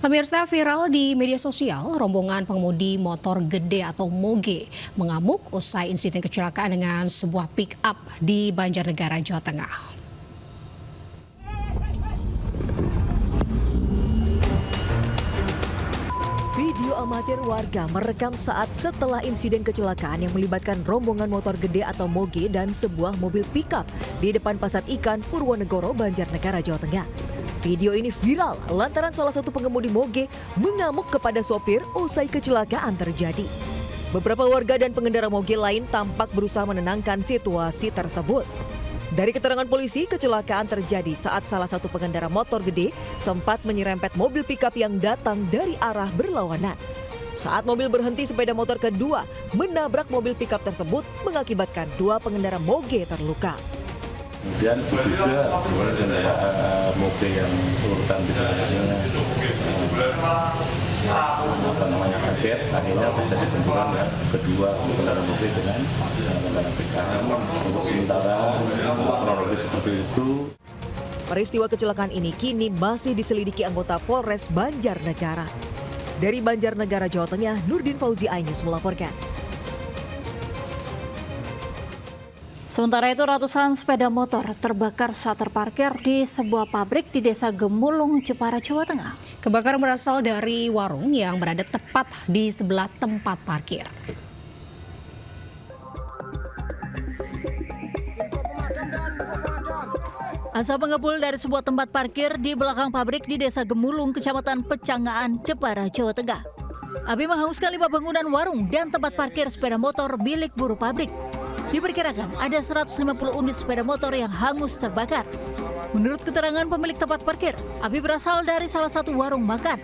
Pemirsa, viral di media sosial, rombongan pengemudi motor gede atau moge mengamuk usai insiden kecelakaan dengan sebuah pick-up di Banjarnegara, Jawa Tengah. Video amatir warga merekam saat setelah insiden kecelakaan yang melibatkan rombongan motor gede atau moge dan sebuah mobil pick-up di depan Pasar Ikan Purwonegoro, Banjarnegara, Jawa Tengah. Video ini viral lantaran salah satu pengemudi moge mengamuk kepada sopir usai kecelakaan terjadi. Beberapa warga dan pengendara moge lain tampak berusaha menenangkan situasi tersebut. Dari keterangan polisi, kecelakaan terjadi saat salah satu pengendara motor gede sempat menyerempet mobil pickup yang datang dari arah berlawanan. Saat mobil berhenti, sepeda motor kedua menabrak mobil pickup tersebut mengakibatkan dua pengendara moge terluka. Kemudian diduga kendaraan mobil yang urutan di belakangnya kaget, akhirnya terjadi benturan ya kedua kendaraan mobil dengan kendaraan pickup. Untuk sementara kronologis seperti itu. Peristiwa kecelakaan ini kini masih diselidiki anggota Polres Banjarnegara. Dari Banjarnegara, Jawa Tengah, Nurdin Fauzi, iNews melaporkan. Sementara itu, ratusan sepeda motor terbakar saat terparkir di sebuah pabrik di Desa Gemulung, Jepara, Jawa Tengah. Kebakaran berasal dari warung yang berada tepat di sebelah tempat parkir. Asap mengepul dari sebuah tempat parkir di belakang pabrik di Desa Gemulung, Kecamatan Pecangaan, Jepara, Jawa Tengah. Api menghanguskan 5 bangunan warung dan tempat parkir sepeda motor milik buruh pabrik. Diperkirakan ada 150 unit sepeda motor yang hangus terbakar. Menurut keterangan pemilik tempat parkir, api berasal dari salah satu warung makan.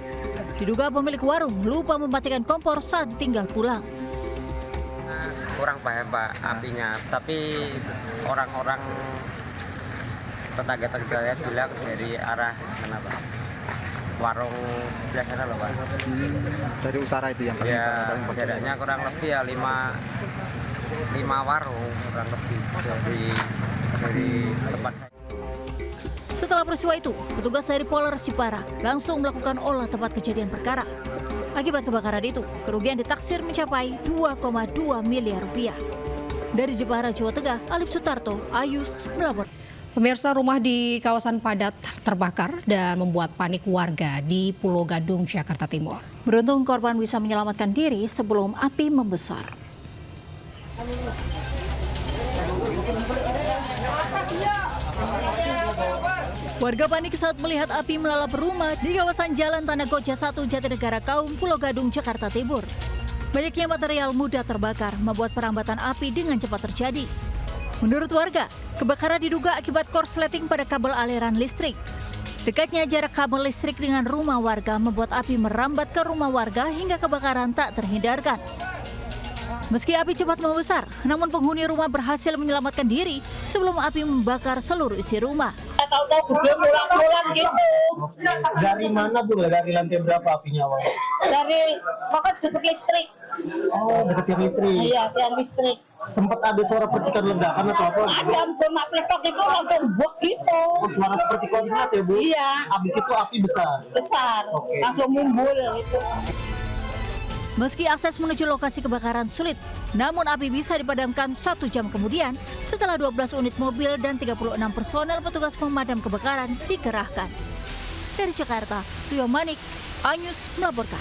Diduga pemilik warung lupa mematikan kompor saat ditinggal pulang. Kurang paham Pak apinya, tapi orang-orang tetangga-tetangga bilang dari arah mana Pak? Warung sebelah sana loh Pak. Dari utara itu yang paling utara. Ya, jaraknya kurang lebih ya 5 warung kurang lebih dari tempat saya. Setelah peristiwa itu, petugas dari Polres Jepara langsung melakukan olah tempat kejadian perkara. Akibat kebakaran itu, kerugian ditaksir mencapai 2,2 miliar rupiah. Dari Jepara, Jawa Tengah, Alif Sutarto, iNews melaporkan. Pemirsa, rumah di kawasan padat terbakar dan membuat panik warga di Pulau Gadung, Jakarta Timur. Beruntung korban bisa menyelamatkan diri sebelum api membesar. Warga panik saat melihat api melalap rumah di kawasan Jalan Tanah Koja 1 Jatinegara Kaum, Pulau Gadung, Jakarta Timur. Banyaknya material mudah terbakar membuat perambatan api dengan cepat terjadi. Menurut warga, kebakaran diduga akibat korsleting pada kabel aliran listrik. Dekatnya jarak kabel listrik dengan rumah warga membuat api merambat ke rumah warga hingga kebakaran tak terhindarkan. Meski api cepat membesar, namun penghuni rumah berhasil menyelamatkan diri sebelum api membakar seluruh isi rumah. Tahu-tahu belum pulang gitu. Dari mana Bu? Dari lantai berapa apinya awal? Dari pokok dekat listrik. Oh, dekat tiang listrik. Iya, tiang listrik. Sempat ada suara percikan ledakan atau apa? Ada mak peletok itu langsung buak gitu. Oh, suara seperti koordinat ya Bu? Iya. Habis itu api besar. Besar. Oke. Langsung mumbul gitu. Meski akses menuju lokasi kebakaran sulit, namun api bisa dipadamkan 1 jam kemudian setelah 12 unit mobil dan 36 personel petugas pemadam kebakaran dikerahkan. Dari Jakarta, Rio Manik, iNews melaporkan.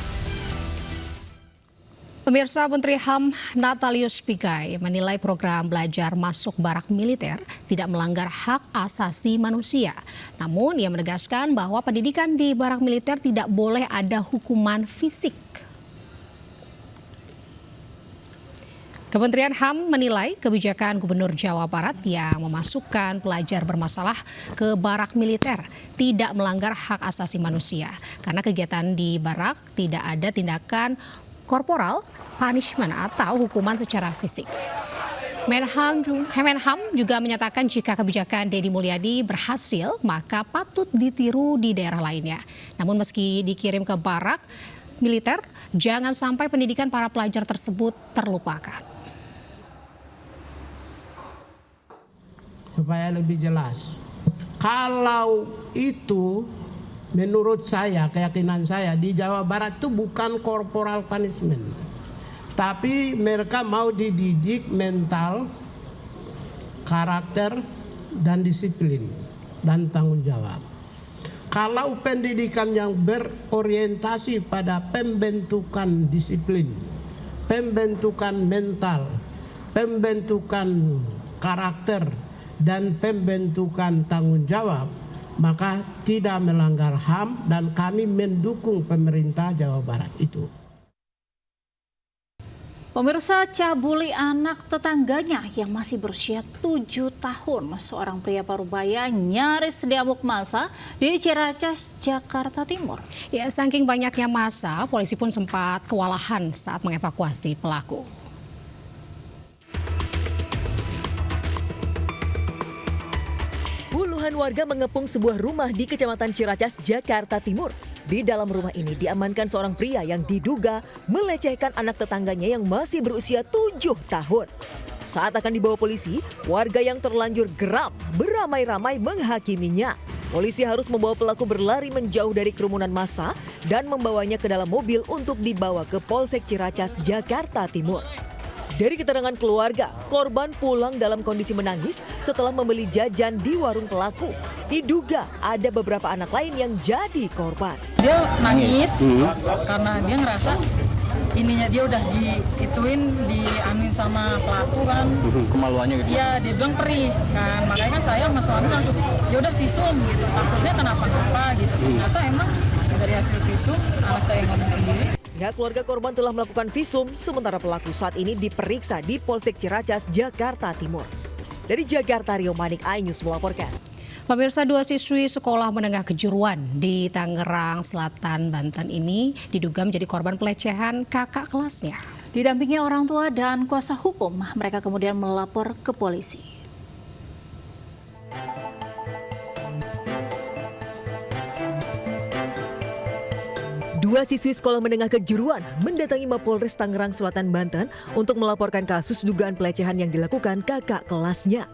Pemirsa, Menteri HAM Natalius Pigai menilai program belajar masuk barak militer tidak melanggar hak asasi manusia. Namun ia menegaskan bahwa pendidikan di barak militer tidak boleh ada hukuman fisik. Kementerian HAM menilai kebijakan Gubernur Jawa Barat yang memasukkan pelajar bermasalah ke barak militer tidak melanggar hak asasi manusia karena kegiatan di barak tidak ada tindakan korporal, punishment atau hukuman secara fisik. Menham juga menyatakan jika kebijakan Deddy Mulyadi berhasil maka patut ditiru di daerah lainnya. Namun meski dikirim ke barak militer, jangan sampai pendidikan para pelajar tersebut terlupakan. Supaya lebih jelas, kalau itu menurut saya, keyakinan saya di Jawa Barat itu bukan corporal punishment, tapi mereka mau dididik mental, karakter, dan disiplin dan tanggung jawab. Kalau pendidikan yang berorientasi pada pembentukan disiplin, pembentukan mental, pembentukan karakter, dan pembentukan tanggung jawab, maka tidak melanggar HAM dan kami mendukung pemerintah Jawa Barat itu. Pemirsa, cabuli anak tetangganya yang masih berusia 7 tahun. Seorang pria Parubaya nyaris diamuk massa di Ciracas, Jakarta Timur. Ya, saking banyaknya massa, polisi pun sempat kewalahan saat mengevakuasi pelaku. Puluhan warga mengepung sebuah rumah di Kecamatan Ciracas, Jakarta Timur. Di dalam rumah ini diamankan seorang pria yang diduga melecehkan anak tetangganya yang masih berusia 7 tahun. Saat akan dibawa polisi, warga yang terlanjur geram beramai-ramai menghakiminya. Polisi harus membawa pelaku berlari menjauh dari kerumunan massa dan membawanya ke dalam mobil untuk dibawa ke Polsek Ciracas, Jakarta Timur. Dari keterangan keluarga, korban pulang dalam kondisi menangis setelah membeli jajan di warung pelaku. Diduga ada beberapa anak lain yang jadi korban. Dia nangis karena dia ngerasa ininya dia udah diamin sama pelaku kan. Kemaluannya gitu. Iya, dia bilang perih kan. Makanya kan saya sama suami langsung ya udah visum gitu. Takutnya kenapa-napa gitu. Ternyata emang dari hasil visum anak saya ngomong sendiri. Pihak keluarga korban telah melakukan visum, sementara pelaku saat ini diperiksa di Polsek Ciracas, Jakarta Timur. Dari Jakarta, Rio Manik, iNews melaporkan. Pemirsa, 2 siswi sekolah menengah kejuruan di Tangerang Selatan, Banten ini diduga menjadi korban pelecehan kakak kelasnya. Didampingi orang tua dan kuasa hukum, mereka kemudian melapor ke polisi. Dua siswi sekolah menengah kejuruan mendatangi Mapolres Tangerang Selatan, Banten untuk melaporkan kasus dugaan pelecehan yang dilakukan kakak kelasnya.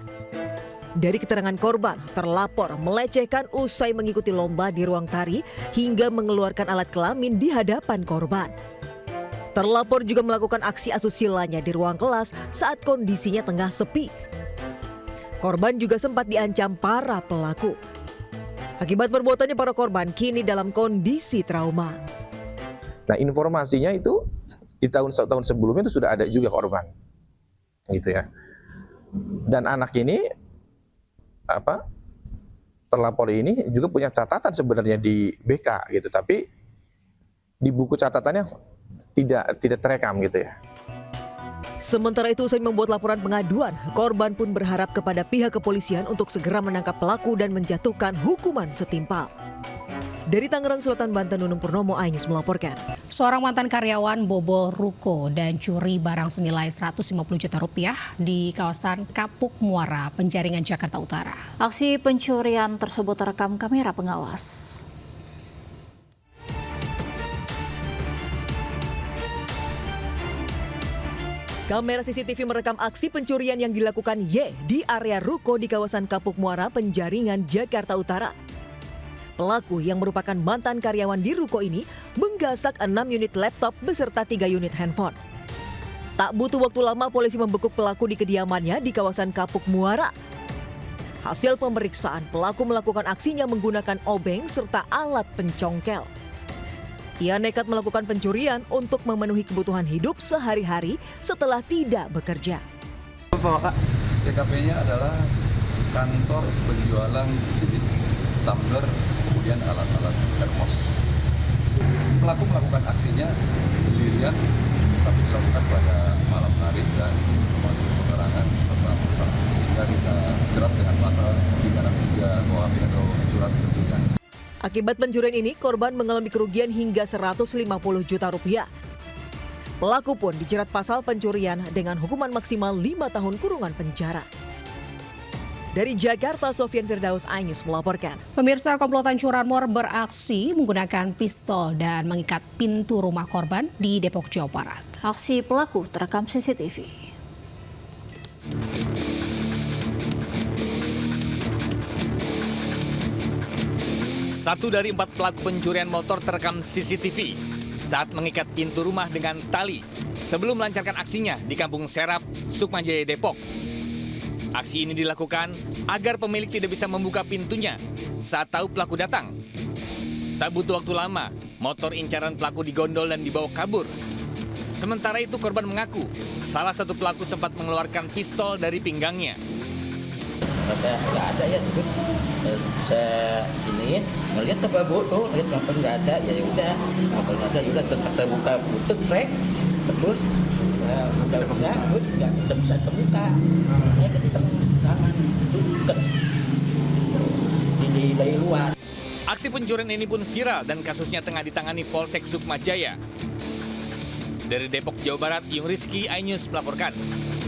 Dari keterangan korban, terlapor melecehkan usai mengikuti lomba di ruang tari hingga mengeluarkan alat kelamin di hadapan korban. Terlapor juga melakukan aksi asusilanya di ruang kelas saat kondisinya tengah sepi. Korban juga sempat diancam para pelaku. Akibat perbuatannya, para korban kini dalam kondisi trauma. Nah, informasinya itu di tahun sebelumnya itu sudah ada juga korban, gitu ya. Dan anak ini terlapor ini juga punya catatan sebenarnya di BK gitu, tapi di buku catatannya tidak terekam gitu ya. Sementara itu, usai membuat laporan pengaduan, korban pun berharap kepada pihak kepolisian untuk segera menangkap pelaku dan menjatuhkan hukuman setimpal. Dari Tangerang Selatan, Banten, Nunung Purnomo, iNews melaporkan. Seorang mantan karyawan bobol ruko dan curi barang senilai 150 juta rupiah di kawasan Kapuk Muara, Penjaringan, Jakarta Utara. Aksi pencurian tersebut terekam kamera pengawas. Kamera CCTV merekam aksi pencurian yang dilakukan Y di area ruko di kawasan Kapuk Muara, Penjaringan, Jakarta Utara. Pelaku yang merupakan mantan karyawan di ruko ini menggasak 6 unit laptop beserta 3 unit handphone. Tak butuh waktu lama, polisi membekuk pelaku di kediamannya di kawasan Kapuk Muara. Hasil pemeriksaan, pelaku melakukan aksinya menggunakan obeng serta alat pencongkel. Ia nekat melakukan pencurian untuk memenuhi kebutuhan hidup sehari-hari setelah tidak bekerja. TKP-nya adalah kantor penjualan jenis tumbler, kemudian alat-alat termos. Pelaku melakukan aksinya sendirian, tapi dilakukan pada malam hari dan masuk keterangan serta merusak, sehingga kita jerat dengan pasal 363 KUHP atau surat pencurian. Akibat pencurian ini, korban mengalami kerugian hingga 150 juta rupiah. Pelaku pun dijerat pasal pencurian dengan hukuman maksimal 5 tahun kurungan penjara. Dari Jakarta, Sofian Firdaus, iNews melaporkan. Pemirsa, komplotan curanmor beraksi menggunakan pistol dan mengikat pintu rumah korban di Depok, Jawa Barat. Aksi pelaku terekam CCTV. Satu dari 4 pelaku pencurian motor terekam CCTV saat mengikat pintu rumah dengan tali sebelum melancarkan aksinya di Kampung Serap, Sukmajaya, Depok. Aksi ini dilakukan agar pemilik tidak bisa membuka pintunya saat tahu pelaku datang. Tak butuh waktu lama, motor incaran pelaku digondol dan dibawa kabur. Sementara itu korban mengaku salah satu pelaku sempat mengeluarkan pistol dari pinggangnya. Saya nggak ada ya, terus saya iniin, melihat apa bodoh, lihat motor nggak ada, ya udah, motor nggak ada, ya udah, terus saya buka tutup rek, terus udah terus udah bisa terbuka, saya ketemu tangan deket di dari luar. Aksi pencurian ini pun viral dan kasusnya tengah ditangani Polsek Sukmajaya. Dari Depok, Jawa Barat, Yung Rizky, iNews melaporkan.